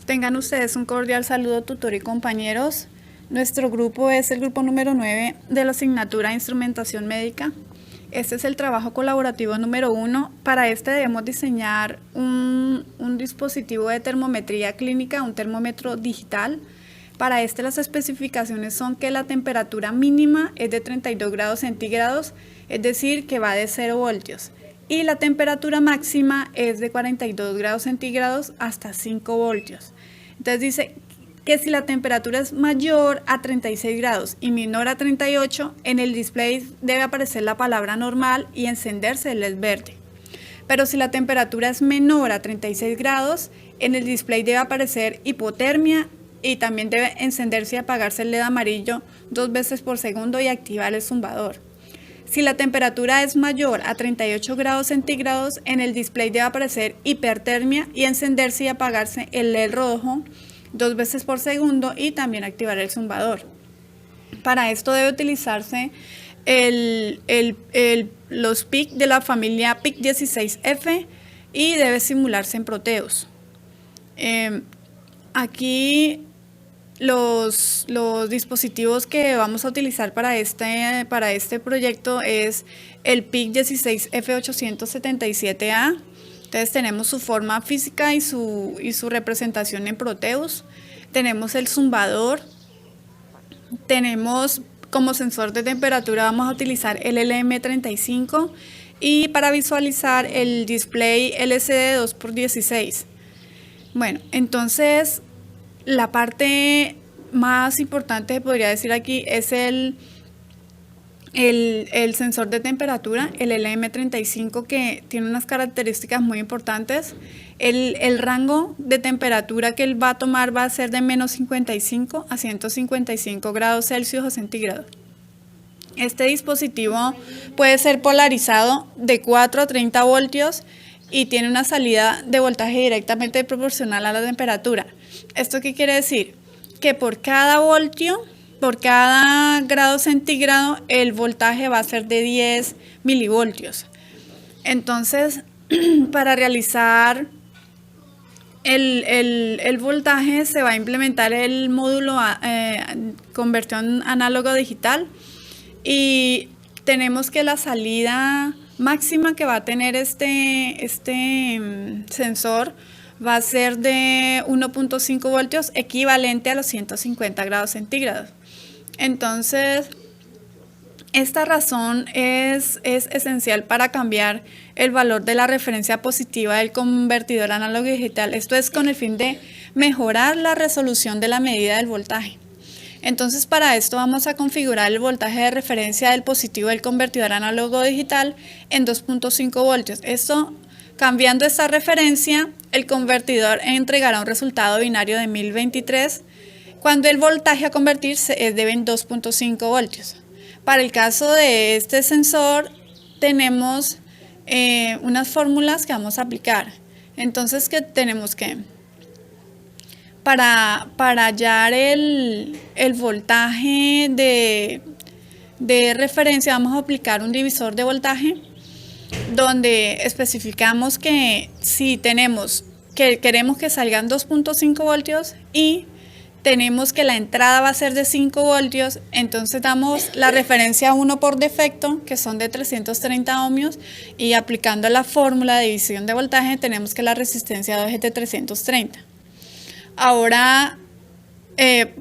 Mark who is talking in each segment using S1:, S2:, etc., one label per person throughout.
S1: Tengan ustedes un cordial saludo, tutor y compañeros. Nuestro grupo es el grupo número 9 de la asignatura de Instrumentación Médica. Este es el trabajo colaborativo número 1. Para este debemos diseñar un dispositivo de termometría clínica, un termómetro digital. Para este las especificaciones son que la temperatura mínima es de 32 grados centígrados, es decir, que va de 0 voltios. Y la temperatura máxima es de 42 grados centígrados hasta 5 voltios. Entonces dice que si la temperatura es mayor a 36 grados y menor a 38, en el display debe aparecer la palabra normal y encenderse el LED verde. Pero si la temperatura es menor a 36 grados, en el display debe aparecer hipotermia y también debe encenderse y apagarse el LED amarillo 2 veces por segundo y activar el zumbador. Si la temperatura es mayor a 38 grados centígrados, en el display debe aparecer hipertermia y encenderse y apagarse el LED rojo 2 veces por segundo y también activar el zumbador. Para esto debe utilizarse los PIC de la familia PIC 16F y debe simularse en Proteus. Aquí los dispositivos que vamos a utilizar para este proyecto es el PIC 16F877A. Entonces tenemos su forma física y su representación en Proteus. Tenemos el zumbador. Tenemos como sensor de temperatura vamos a utilizar el LM35 y para visualizar el display LCD 2x16. Bueno, entonces la parte más importante, podría decir aquí, es el sensor de temperatura, el LM35, que tiene unas características muy importantes. El rango de temperatura que él va a tomar va a ser de menos 55 a 155 grados Celsius o centígrados. Este dispositivo puede ser polarizado de 4 a 30 voltios y tiene una salida de voltaje directamente proporcional a la temperatura. ¿Esto qué quiere decir? Que por cada voltio, por cada grado centígrado, el voltaje va a ser de 10 milivoltios. Entonces, para realizar el voltaje se va a implementar el módulo conversión análogo digital y tenemos que la salida máxima que va a tener este sensor va a ser de 1.5 voltios, equivalente a los 150 grados centígrados. Entonces, esta razón es esencial para cambiar el valor de la referencia positiva del convertidor análogo digital. Esto es con el fin de mejorar la resolución de la medida del voltaje. Entonces, para esto vamos a configurar el voltaje de referencia del positivo del convertidor análogo digital en 2.5 voltios. Esto, cambiando esta referencia, el convertidor entregará un resultado binario de 1023 cuando el voltaje a convertirse es de 2.5 voltios. Para el caso de este sensor tenemos unas fórmulas que vamos a aplicar. Entonces, ¿qué tenemos que? Para hallar el voltaje de referencia vamos a aplicar un divisor de voltaje donde especificamos que si queremos que salgan 2.5 voltios y tenemos que la entrada va a ser de 5 voltios, entonces damos la referencia 1 por defecto, que son de 330 ohmios, y aplicando la fórmula de división de voltaje tenemos que la resistencia 2 es de 330. Ahora,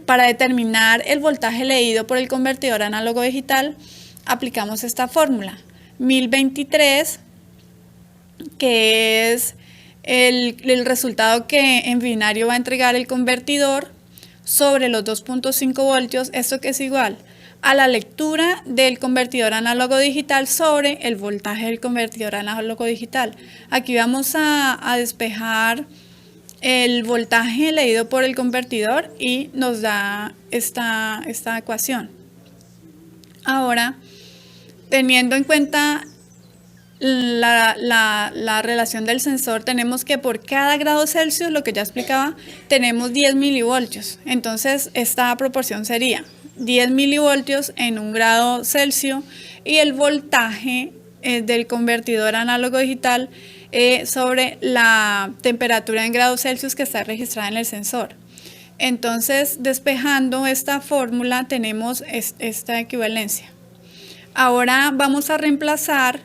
S1: para determinar el voltaje leído por el convertidor análogo digital, aplicamos esta fórmula. 1023, que es el resultado que en binario va a entregar el convertidor, sobre los 2.5 voltios, esto que es igual a la lectura del convertidor análogo digital sobre el voltaje del convertidor análogo digital. Aquí vamos a despejar el voltaje leído por el convertidor y nos da esta ecuación. Ahora, teniendo en cuenta la relación del sensor, tenemos que por cada grado Celsius, lo que ya explicaba, tenemos 10 milivoltios. Entonces, esta proporción sería 10 milivoltios en 1 grado Celsius y el voltaje del convertidor análogo digital sobre la temperatura en grados Celsius que está registrada en el sensor. Entonces, despejando esta fórmula, tenemos esta equivalencia. Ahora vamos a reemplazar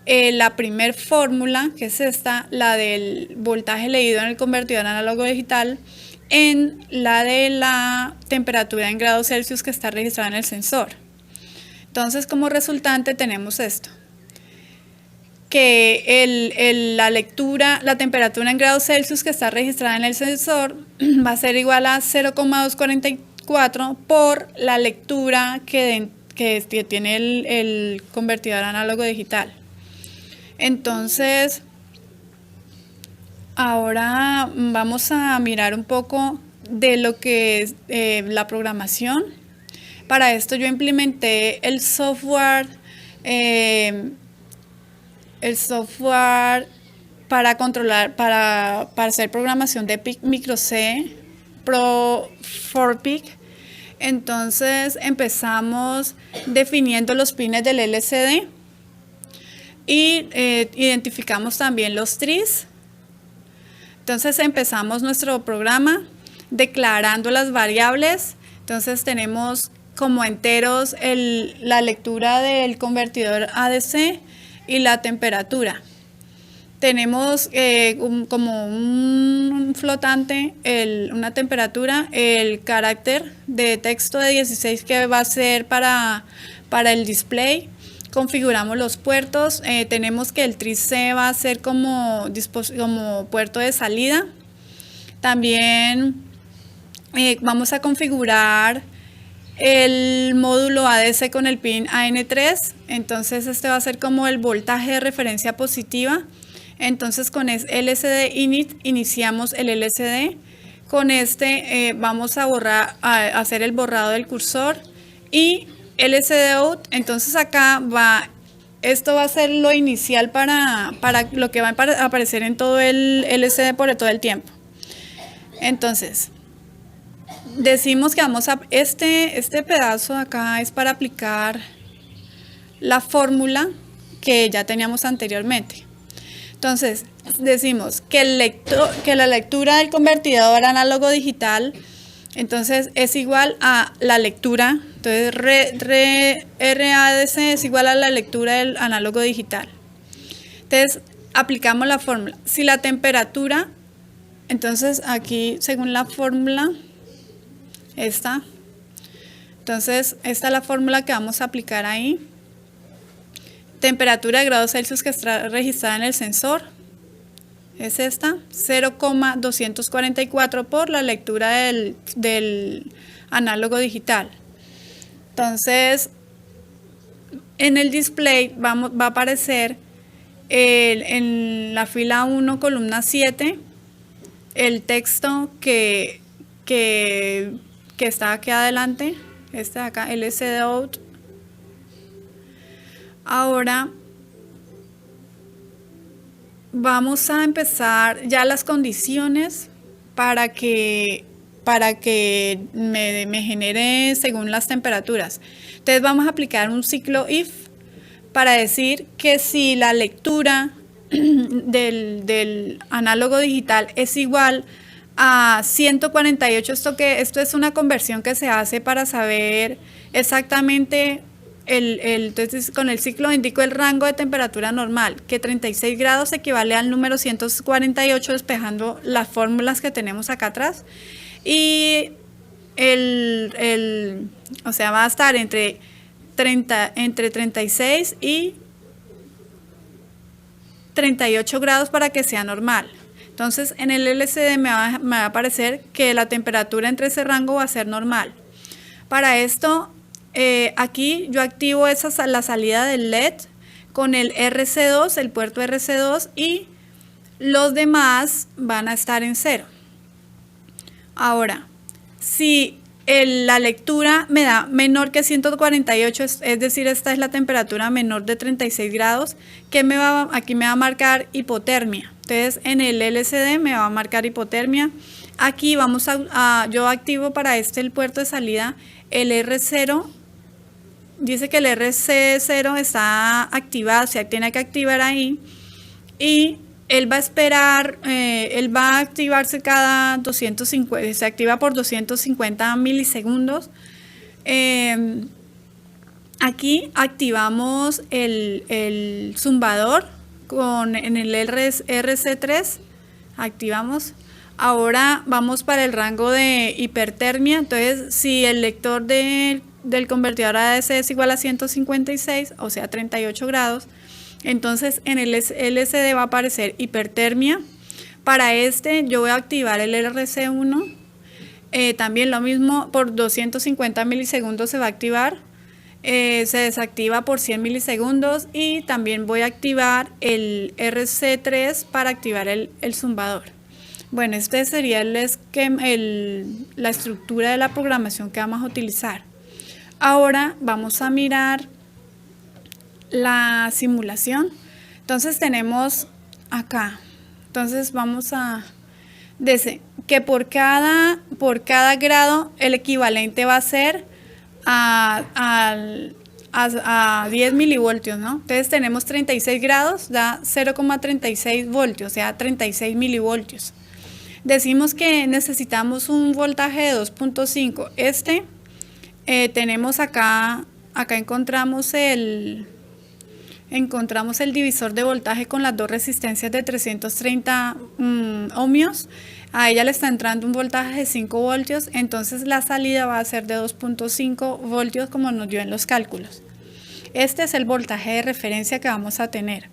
S1: la primer fórmula, que es esta, la del voltaje leído en el convertidor análogo digital, en la de la temperatura en grados Celsius que está registrada en el sensor. Entonces, como resultante tenemos esto, que la temperatura en grados Celsius que está registrada en el sensor va a ser igual a 0,244 por la lectura que tiene el convertidor análogo digital. Entonces, ahora vamos a mirar un poco de lo que es la programación. Para esto yo implementé el software para controlar, para hacer programación de PIC Micro C Pro 4PIC. Entonces empezamos definiendo los pines del LCD y identificamos también los trees. Entonces empezamos nuestro programa declarando las variables. Entonces tenemos como enteros la lectura del convertidor ADC y la temperatura. Tenemos como un flotante, una temperatura, el carácter de texto de 16 que va a ser para el display. Configuramos los puertos, tenemos que el TRIC va a ser como puerto de salida. También vamos a configurar el módulo ADC con el pin AN3, entonces este va a ser como el voltaje de referencia positiva. Entonces con LCD init iniciamos el LCD, con este vamos a hacer el borrado del cursor y LCD out. Entonces acá esto va a ser lo inicial para lo que va a aparecer en todo el LCD por todo el tiempo. Entonces decimos que vamos a este pedazo acá es para aplicar la fórmula que ya teníamos anteriormente. Entonces decimos que la lectura del convertidor análogo digital entonces es igual a la lectura, entonces RADC es igual a la lectura del análogo digital. Entonces aplicamos la fórmula. Si la temperatura, entonces aquí según la fórmula entonces esta es la fórmula que vamos a aplicar ahí. Temperatura de grados Celsius que está registrada en el sensor es esta, 0,244 por la lectura del análogo digital. Entonces en el display va a aparecer en la fila 1 columna 7 el texto que está aquí adelante, este de acá, LCD out. Ahora vamos a empezar ya las condiciones para que me genere según las temperaturas. Entonces vamos a aplicar un ciclo if para decir que si la lectura del análogo digital es igual a 148, esto es una conversión que se hace para saber exactamente entonces con el ciclo indico el rango de temperatura normal, que 36 grados equivale al número 148 despejando las fórmulas que tenemos acá atrás, y o sea, va a estar entre 36 y 38 grados para que sea normal. Entonces en el LCD me va a aparecer que la temperatura entre ese rango va a ser normal. Para esto aquí yo activo la salida del LED con el RC2, el puerto RC2, y los demás van a estar en 0. Ahora, si la lectura me da menor que 148, es decir, esta es la temperatura menor de 36 grados, aquí me va a marcar hipotermia. Entonces en el LCD me va a marcar hipotermia. Aquí yo activo para el puerto de salida el R0. Dice que el RC0 está activado, o sea, tiene que activar ahí. Y él va a esperar, él va a activarse cada 250, se activa por 250 milisegundos. Aquí activamos el zumbador en el RC3, activamos. Ahora vamos para el rango de hipertermia. Entonces, si el lector del convertidor ADC es igual a 156, o sea 38 grados, entonces en el LCD va a aparecer hipertermia. Para este yo voy a activar el RC1. También lo mismo, por 250 milisegundos se va a activar. Se desactiva por 100 milisegundos y también voy a activar el RC3 para activar el zumbador. Bueno, este sería el esquema, la estructura de la programación que vamos a utilizar. Ahora vamos a mirar la simulación. Entonces tenemos acá. Entonces vamos a decir que por cada grado el equivalente va a ser a 10 milivoltios, ¿no? Entonces tenemos 36 grados, da 0,36 voltios, o sea 36 milivoltios. Decimos que necesitamos un voltaje de 2.5. Tenemos acá encontramos el divisor de voltaje con las dos resistencias de 330 ohmios. A ella le está entrando un voltaje de 5 voltios, entonces la salida va a ser de 2.5 voltios como nos dio en los cálculos. Este es el voltaje de referencia que vamos a tener.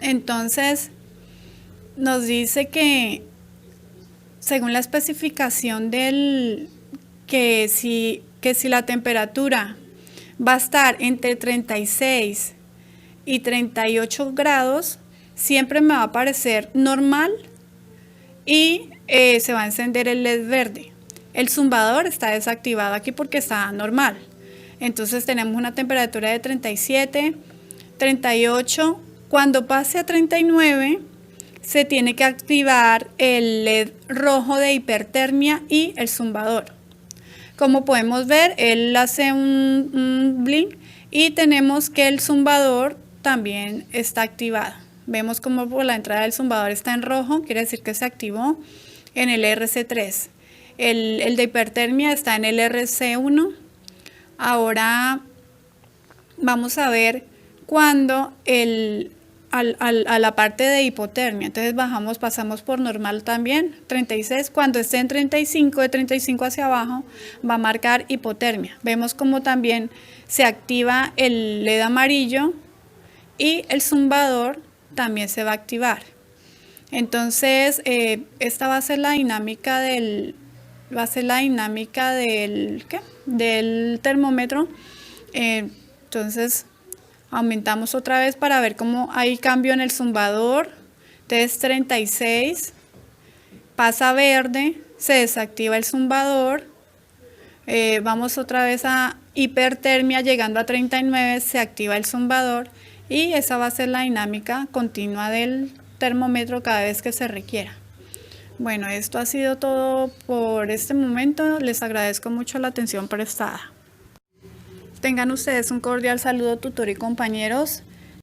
S1: Entonces nos dice que según la especificación que si la temperatura va a estar entre 36 y 38 grados, siempre me va a aparecer normal y se va a encender el LED verde. El zumbador está desactivado aquí porque está normal. Entonces tenemos una temperatura de 37, 38. Cuando pase a 39, se tiene que activar el LED rojo de hipertermia y el zumbador. Como podemos ver, él hace un blink y tenemos que el zumbador también está activado. Vemos como por la entrada del zumbador está en rojo, quiere decir que se activó en el RC3. El de hipertermia está en el RC1. Ahora vamos a ver cuando a la parte de hipotermia. Entonces pasamos por normal también, 36. Cuando esté en 35, de 35 hacia abajo, va a marcar hipotermia. Vemos como también se activa el LED amarillo y el zumbador también se va a activar. Entonces, esta va a ser la dinámica del termómetro. Entonces, aumentamos otra vez para ver cómo hay cambio en el zumbador. Entonces 36 pasa a verde, se desactiva el zumbador. Vamos otra vez a hipertermia, llegando a 39 se activa el zumbador y esa va a ser la dinámica continua del termómetro cada vez que se requiera. Bueno, esto ha sido todo por este momento. Les agradezco mucho la atención prestada. Tengan ustedes un cordial saludo, tutor y compañeros.